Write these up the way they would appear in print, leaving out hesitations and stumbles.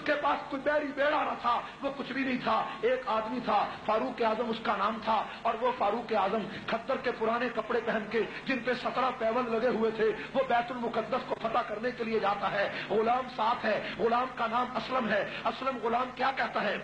کے پاس کوئی بیڑی بیڑا نہ تھا، وہ کچھ بھی نہیں تھا، ایک آدمی تھا فاروق اعظم اس کا نام تھا، اور وہ فاروق اعظم کھدر کے پرانے کپڑے پہن کے جن پہ 17 پیون لگے ہوئے تھے وہ بیت المقدس کو فتح کرنے کے لیے جاتا ہے. غلام ساتھ ہے، غلام کا نام اسلم ہے. اسلم غلام کیا کہتا ہے؟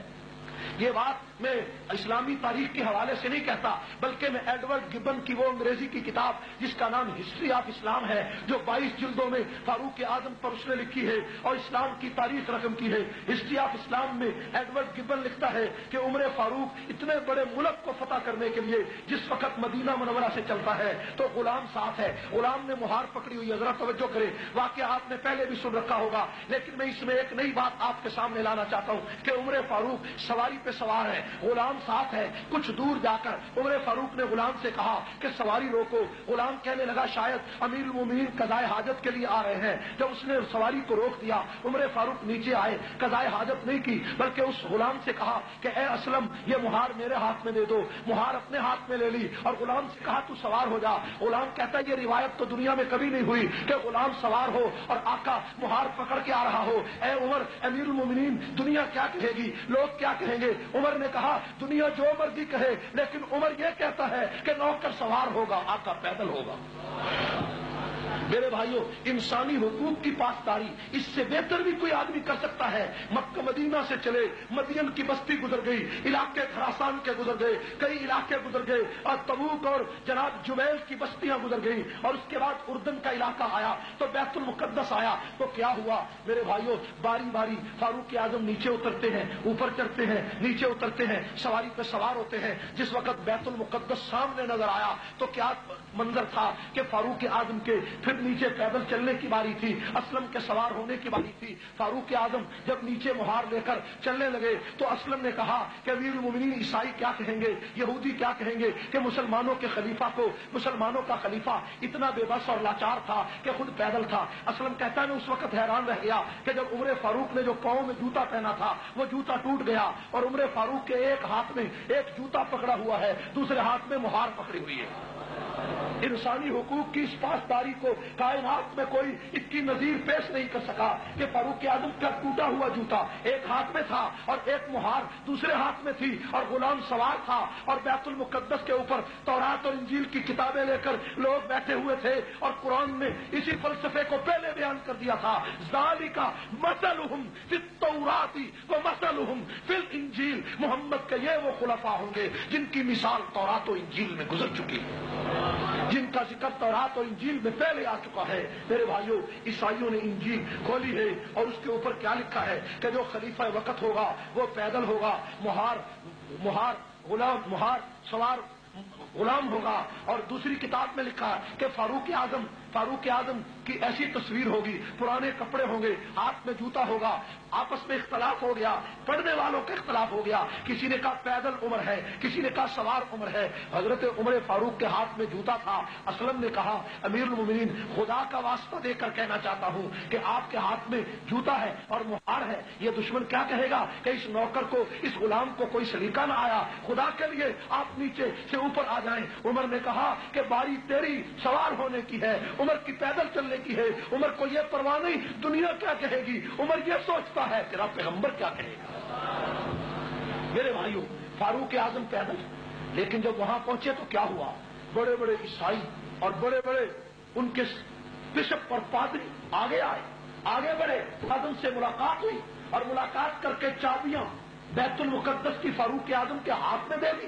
یہ بات میں اسلامی تاریخ کے حوالے سے نہیں کہتا، بلکہ میں ایڈورڈ گبن کی وہ انگریزی کی کتاب جس کا نام ہسٹری آف اسلام ہے، جو 22 جلدوں میں فاروق اعظم پر اس نے لکھی ہے اور اسلام کی تاریخ رقم کی ہے. ہسٹری آف اسلام میں ایڈورڈ گبن لکھتا ہے کہ عمر فاروق اتنے بڑے ملک کو فتح کرنے کے لیے جس وقت مدینہ منورہ سے چلتا ہے تو غلام ساتھ ہے. غلام نے مہار پکڑی ہوئی ہے. ذرا توجہ کرے، واقعہ آپ نے پہلے بھی سن رکھا ہوگا، لیکن میں اس میں ایک نئی بات آپ کے سامنے لانا چاہتا ہوں کہ عمر فاروق سواری پہ سوار ہے، غلام ساتھ ہے. کچھ دور جا کر عمر فاروق نے غلام سے کہا کہ سواری روکو. غلام کہنے لگا شاید امیر المومنین قضائے حاجت کے لیے آ رہے ہیں. جب اس نے سواری کو روک دیا عمر فاروق نیچے آئے، قضائے حاجت نہیں کی بلکہ اس غلام سے کہا کہ اے اسلم یہ مہار میرے ہاتھ میں دے دو. مہار اپنے ہاتھ میں لے لی اور غلام سے کہا تو سوار ہو جا. غلام کہتا ہے یہ روایت تو دنیا میں کبھی نہیں ہوئی کہ غلام سوار ہو اور آقا مہار پکڑ کے آ رہا ہو. اے عمر امیر المومنین دنیا کیا کہے گی، لوگ کیا کہیں گے؟ عمر نے کہا دنیا جو مرضی کہے لیکن عمر یہ کہتا ہے کہ نوکر سوار ہوگا، آقا پیدل ہوگا. میرے بھائیوں، انسانی حقوق کی پاسداری اس سے بہتر بھی کوئی آدمی کر سکتا ہے؟ مکہ مدینہ سے چلے، مدین کی بستی گزر گئی، علاقے خراسان کے گزر گئے، کئی علاقے گزر گئے اور تبوک اور جناب جبیل کی بستیاں گزر گئی اور اس کے بعد اردن کا علاقہ آیا تو بیت المقدس آیا تو کیا ہوا میرے بھائیوں؟ باری باری فاروق اعظم نیچے اترتے ہیں، اوپر چڑھتے ہیں، نیچے اترتے ہیں، سواری پہ سوار ہوتے ہیں. جس وقت بیت المقدس سامنے نظر آیا تو کیا منظر تھا کہ فاروق اعظم کے پھر نیچے پیدل چلنے کی باری تھی، اسلم کے سوار ہونے کی باری تھی. فاروق اعظم جب نیچے مہار لے کر چلنے لگے تو اسلم نے کہا کہ امیر المومنین عیسائی کیا کہیں گے، یہودی کیا کہیں گے کہ مسلمانوں کے خلیفہ کو، مسلمانوں کا خلیفہ اتنا بے بس اور لاچار تھا کہ خود پیدل تھا. اسلم کہتا ہے میں اس وقت حیران رہ گیا کہ جب عمر فاروق نے جو پاؤں میں جوتا پہنا تھا وہ جوتا ٹوٹ گیا اور عمر فاروق کے ایک ہاتھ میں ایک جوتا پکڑا ہوا ہے، دوسرے ہاتھ میں مہار پکڑی ہوئی ہے. انسانی حقوق کی اس پاسداری کو کائنات میں کوئی اس کی نظیر پیش نہیں کر سکا کہ فاروق اعظم کا ٹوٹا ہوا جوتا ایک ہاتھ میں تھا اور ایک مہار دوسرے ہاتھ میں تھی اور غلام سوار تھا اور بیت المقدس کے اوپر تورات اور انجیل کی کتابیں لے کر لوگ بیٹھے ہوئے تھے اور قرآن نے اسی فلسفے کو پہلے بیان کر دیا تھا. ذالک مثلہم فی التوراۃ ومثلہم فی الانجیل. محمد کے یہ وہ خلفاء ہوں گے جن کی مثال تورات و انجیل میں گزر چکی ہے، جن کا ذکر تورات اور انجیل میں پہلے آ چکا ہے. میرے بھائیوں، عیسائیوں نے انجیل کھولی ہے اور اس کے اوپر کیا لکھا ہے کہ جو خلیفہ وقت ہوگا وہ پیدل ہوگا، مہار سوار غلام ہوگا. اور دوسری کتاب میں لکھا ہے کہ فاروق اعظم کی ایسی تصویر ہوگی، پرانے کپڑے ہوں گے، ہاتھ میں جوتا ہوگا. آپس میں اختلاف ہو گیا، پڑھنے والوں کا اختلاف ہو گیا. کسی نے کہا پیدل عمر ہے، کسی نے کہا سوار عمر ہے. حضرت عمر فاروق کے ہاتھ میں جوتا تھا. اسلم نے کہا امیر المومنین خدا کا واسطہ دے کر کہنا چاہتا ہوں کہ آپ کے ہاتھ میں جوتا ہے اور مہار ہے، یہ دشمن کیا کہے گا کہ اس نوکر کو، اس غلام کو کوئی سلیقہ نہ آیا. خدا کے لیے آپ نیچے سے اوپر آ جائیں. عمر نے کہا کہ باری تیری سوار ہونے کی ہے، عمر کی پیدل چلنے کی ہے. عمر کو یہ پرواہ نہیں دنیا کیا کہے گی، عمر یہ سوچتا ہے تیرا پیغمبر کیا کہے گا. میرے بھائیوں، فاروق اعظم پیدل، لیکن جب وہاں پہنچے تو کیا ہوا؟ بڑے بڑے عیسائی اور بڑے بڑے ان کے بشپ اور پادری آگے بڑھے. اعظم سے ملاقات ہوئی اور ملاقات کر کے چابیاں بیت المقدس کی فاروق اعظم کے ہاتھ میں دے دی.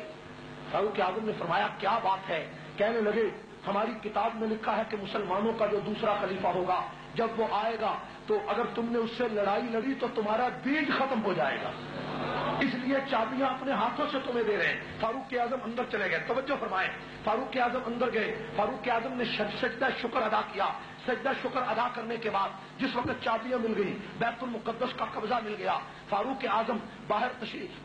فاروق اعظم نے فرمایا کیا بات ہے؟ کہنے لگے ہماری کتاب میں لکھا ہے کہ مسلمانوں کا جو دوسرا خلیفہ ہوگا جب وہ آئے گا تو اگر تم نے اس سے لڑائی لڑی تو تمہارا بیج ختم ہو جائے گا، اس لیے چابیاں اپنے ہاتھوں سے تمہیں دے رہے ہیں. فاروق اعظم اندر چلے گئے. توجہ فرمائیں، فاروق اعظم اندر گئے. فاروق اعظم نے سجدہ شکر ادا کیا. سجدہ شکر ادا کرنے کے بعد جس وقت چابیاں مل گئی، بیت المقدس کا قبضہ مل گیا، فاروق اعظم باہر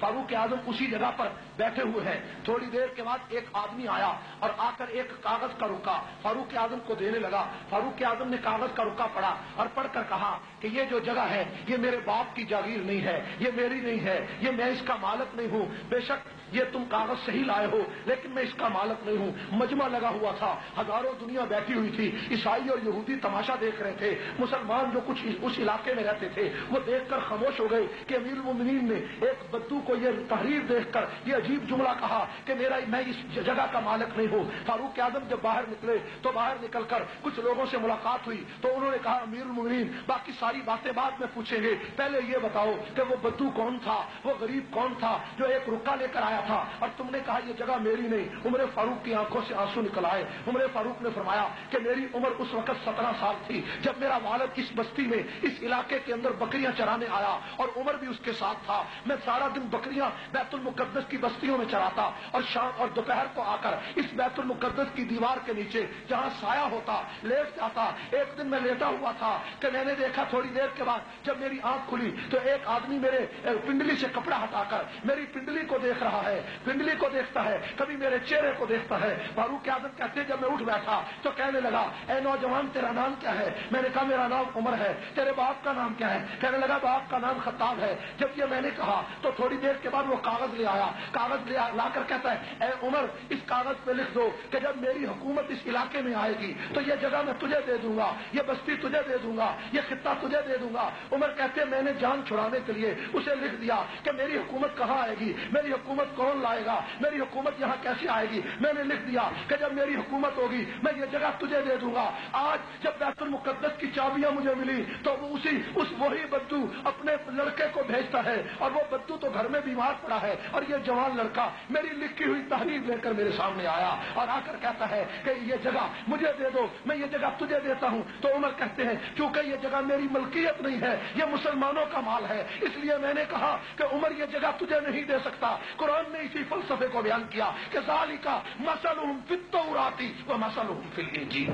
فاروق اعظم اسی جگہ پر بیٹھے ہوئے ہیں. تھوڑی دیر کے بعد ایک آدمی آیا اور آ کر ایک کاغذ کا رکا فاروق اعظم کو دینے لگا. فاروق اعظم نے کاغذ کا رکا پڑھا اور پڑھ کر کہا کہ یہ جو جگہ ہے یہ میرے باپ کی جاگیر نہیں ہے، یہ میری نہیں ہے، یہ میں اس کا مالک نہیں ہوں. بے شک یہ تم کاغذ صحیح لائے ہو لیکن میں اس کا مالک نہیں ہوں. مجمع لگا ہوا تھا، ہزاروں دنیا بیٹھی ہوئی تھی، عیسائی اور یہودی یہودی تماشا دیکھ رہے تھے، مسلمان جو کچھ اس علاقے میں رہتے تھے وہ دیکھ کر خاموش ہو گئے کہ امیر المومنین نے ایک بدو کو یہ تحریر دیکھ کر یہ عجیب جملہ کہا کہ میں اس جگہ کا مالک نہیں ہوں۔ فاروق اعظم جب باہر نکلے تو باہر نکل کر کچھ لوگوں سے ملاقات ہوئی تو انہوں نے کہا امیر المومنین باقی ساری باتیں بعد میں پوچھیں گے، پہلے یہ بتاؤ کہ وہ بدو کون تھا، وہ غریب کون تھا جو ایک رکا لے کر آیا تھا اور تم نے کہا یہ جگہ میری نہیں۔ عمر فاروق کی آنکھوں سے آنسو نکل آئے۔ عمر فاروق نے فرمایا کہ میری عمر اس وقت 17 سال تھی جب میرا والد اس بستی میں اس علاقے کے اندر بکریاں چرانے آیا اور عمر بھی اس کے ساتھ تھا۔ میں سارا دن بکریاں بیت المقدس کی بستیوں میں چراتا اور شام اور دوپہر کو آ کر اس بیت المقدس کی دیوار کے نیچے جہاں سایہ ہوتا لیٹ جاتا۔ ایک دن میں لیٹا ہوا تھا کہ میں نے دیکھا تھوڑی دیر کے بعد جب میری آنکھ کھلی تو ایک آدمی میرے پنڈلی سے کپڑا ہٹا کر میری پنڈلی کو دیکھ رہا ہے، پنڈلی کو دیکھتا ہے، کبھی میرے چہرے کو دیکھتا ہے۔ فاروق اعظم کہتے جب میں اٹھ بیٹھا تو کہنے لگا اے نوجوان تیرا نام کیا ہے؟ میں نے کہا میرا نام عمر ہے۔ تیرے باپ کا نام کیا ہے؟ کہنے لگا باپ کا نام خطاب ہے۔ جب یہ میں نے کہا تو تھوڑی دیر کے بعد وہ کاغذ لے آیا، کاغذ لا کر کہتا ہے اے عمر اس کاغذ پہ لکھ دو کہ جب میری حکومت اس علاقے میں آئے گی تو یہ جگہ میں تجھے دے دوں گا، یہ بستی تجھے دے دوں گا، یہ خطہ تجھے دے دوں گا۔ عمر کہتے میں نے جان چھڑانے کے لیے اسے لکھ دیا کہ میری حکومت کہاں آئے گی، میری حکومت کون لائے گا، میری حکومت یہاں کیسے آئے گی۔ میں نے لکھ دیا کہ جب میری حکومت ہوگی میں یہ جگہ تجھے دے دوں گا۔ آج جب بیت المقدس کی چابیاں مجھے ملی تو وہی بدو اپنے لڑکے کو بھیجتا ہے اور وہ بدو تو گھر میں بیمار پڑا ہے اور یہ جوان لڑکا میری لکھی ہوئی تحریر لے کر میرے سامنے آیا اور آ کر کہتا ہے کہ یہ جگہ مجھے دے دو، میں یہ جگہ تجھے دیتا ہوں۔ تو عمر کہتے ہیں کیونکہ یہ جگہ میری ملکیت نہیں ہے، یہ مسلمانوں کا مال ہے، اس لیے میں نے کہا کہ عمر یہ جگہ تجھے نہیں دے سکتا۔ قرآن نے اسی فلسفے کو بیان کیا کہ ذالک مثلہم فی التوراۃ ومثلہم فی الانجیل۔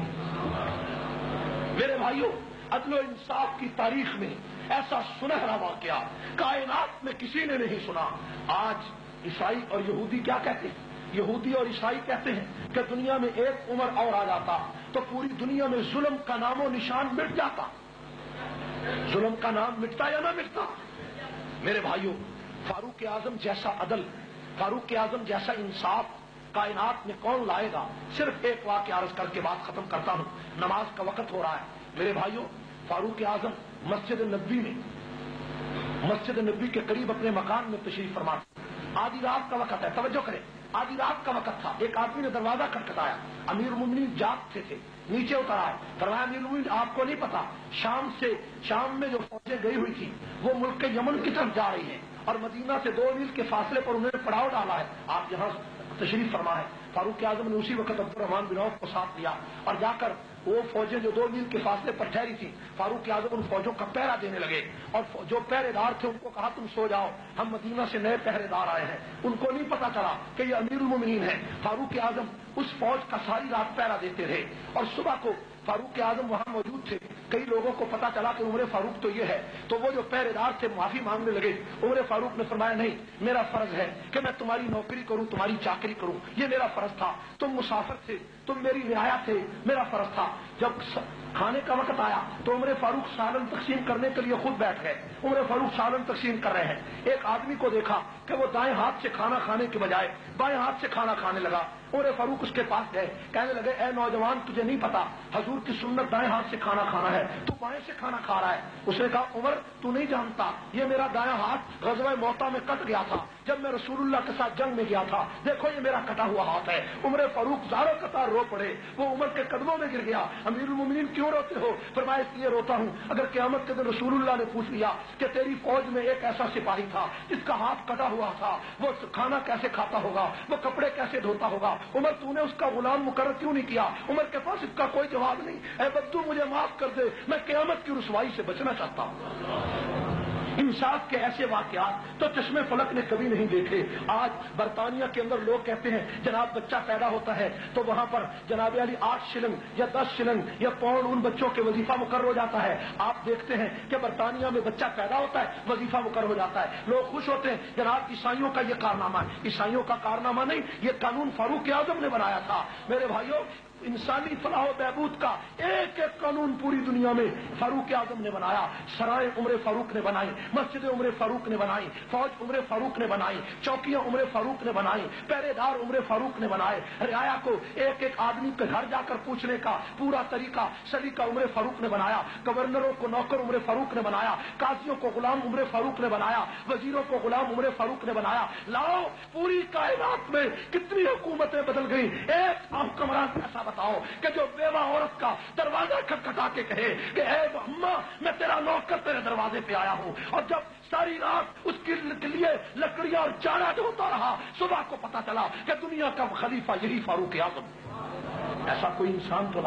میرے بھائیوں عدل و انصاف کی تاریخ میں ایسا سنہرا واقعہ کائنات میں کسی نے نہیں سنا۔ آج عیسائی اور یہودی کیا کہتے ہیں؟ یہودی اور عیسائی کہتے ہیں کہ دنیا میں ایک عمر اور آ جاتا تو پوری دنیا میں ظلم کا نام و نشان مٹ جاتا۔ ظلم کا نام مٹتا یا نہ مٹتا؟ میرے بھائیوں فاروق اعظم جیسا عدل، فاروق اعظم جیسا انصاف کائنات میں کون لائے گا؟ صرف ایک واقعہ عرض کر کے بات ختم کرتا ہوں، نماز کا وقت ہو رہا ہے۔ میرے بھائیوں فاروق اعظم مسجد نبوی میں، مسجد نبوی کے قریب اپنے مکان میں تشریف فرما، آدھی رات کا وقت ہے، توجہ کریں، آدھی رات کا وقت تھا۔ ایک آدمی نے دروازہ کھٹکھٹایا، امیر المومنین جاگتے تھے، نیچے اتر آئے، فرمایا امیر المومنین آپ کو نہیں پتا شام میں جو فوجیں گئی ہوئی تھی وہ ملک کے یمن کی طرف جا رہی ہیں اور مدینہ سے 2 میل کے فاصلے پر انہوں نے پڑاؤ ڈالا ہے، آپ یہاں تشریف فرما ہے۔ فاروق اعظم نے اسی وقت عبد الرحمن بن عوف کو ساتھ لیا اور جا کر وہ فوجیں جو 2 میل کے فاصلے پر ٹھہری تھی فاروق اعظم ان فوجوں کا پہرا دینے لگے اور جو پہرے دار تھے ان کو کہا تم سو جاؤ، ہم مدینہ سے نئے پہرے دار آئے ہیں۔ ان کو نہیں پتا چلا کہ یہ امیر المومنین ہیں۔ فاروق اعظم اس فوج کا ساری رات پہرا دیتے رہے اور صبح کو فاروق اعظم وہاں موجود تھے۔ کئی لوگوں کو پتا چلا کہ عمر فاروق تو یہ ہے، تو وہ جو پہرے دار تھے معافی مانگنے لگے۔ عمر فاروق نے فرمایا نہیں، میرا فرض ہے کہ میں تمہاری نوکری کروں، تمہاری چاکری کروں، یہ میرا فرض تھا۔ تم مسافر تھے، تم میری رعایا تھے، میرا فرض تھا۔ جب کھانے کا وقت آیا تو عمر فاروق سالن تقسیم کرنے کے لیے خود بیٹھ گئے۔ عمر فاروق سالن تقسیم کر رہے ہیں، ایک آدمی کو دیکھا کہ وہ دائیں ہاتھ سے کھانا کھانے کے بجائے بائیں ہاتھ سے کھانا کھانے لگا۔ عمر فاروق اس کے پاس گئے، کہنے لگے اے نوجوان تجھے نہیں پتا حضور کی سنت دائیں ہاتھ سے کھانا کھانا ہے، تو بائیں سے کھانا کھا رہا ہے۔ اس نے کہا عمر تو نہیں جانتا یہ میرا دایاں ہاتھ غزوہ موطا میں کٹ گیا تھا جب میں رسول اللہ کے ساتھ جنگ میں گیا تھا، دیکھو یہ میرا کٹا ہوا ہاتھ ہے۔ عمر فاروق زاروں قطار رو پڑے، وہ عمر کے قدموں میں گر گیا۔ امیر المومنین کیوں روتے ہو؟ فرمایا اس لیے روتا ہوں اگر قیامت کے دن رسول اللہ نے پوچھ لیا کہ تیری فوج میں ایک ایسا سپاہی تھا جس کا ہاتھ کٹا ہوا تھا، وہ کھانا کیسے کھاتا ہوگا، وہ کپڑے کیسے دھوتا ہوگا، عمر تو نے اس کا غلام مقرر کیوں نہیں کیا؟ عمر کے پاس اس کا کوئی جواب نہیں۔ اے بدو مجھے معاف کر دے، میں قیامت کی رسوائی سے بچنا چاہتا ہوں۔ انصاف کے ایسے واقعات تو چشمے فلک نے کبھی نہیں دیکھے۔ آج برطانیہ کے اندر لوگ کہتے ہیں جناب بچہ پیدا ہوتا ہے تو وہاں پر جناب علی 8 شلنگ یا 10 شلنگ یا پاؤنڈ ان بچوں کے وظیفہ مقرر ہو جاتا ہے۔ آپ دیکھتے ہیں کہ برطانیہ میں بچہ پیدا ہوتا ہے وظیفہ مقرر ہو جاتا ہے، لوگ خوش ہوتے ہیں جناب عیسائیوں کا یہ کارنامہ ہے۔ عیسائیوں کا کارنامہ نہیں، یہ قانون فاروق اعظم نے بنایا تھا۔ میرے بھائیوں انسانی فلاح و بہبود کا ایک ایک قانون پوری دنیا میں فاروق اعظم نے بنایا. سرائے عمر فاروق نے بنائی, مسجد عمر فاروق نے بنائی, فوج عمر فاروق نے بنائی, چوکیاں عمر فاروق نے بنائی, پہرے دار عمر فاروق نے بنائے, رعایا کو ایک ایک آدمی کے گھر جا کر پوچھنے کا پورا طریقہ سلیقہ عمر فاروق نے بنایا, گورنروں کو نوکر عمر فاروق نے بنایا, قاضیوں کو غلام عمر فاروق نے بنایا, وزیروں کو غلام عمر فاروق نے بنایا. لاؤ پوری کائنات میں کتنی حکومتیں بدل گئی, ایک حکمران ایسا بتاؤ کہ جو بیوہ عورت کا دروازہ کھٹکھٹا کے کہے کہ اے محمد میں تیرا نوکر تیرے دروازے پہ آیا ہوں, اور جب ساری رات اس کے لیے لکڑیاں اور چارہ ڈھونڈتا رہا, صبح کو پتا چلا کہ دنیا کا خلیفہ یہی فاروق اعظم. ایسا کوئی انسان تو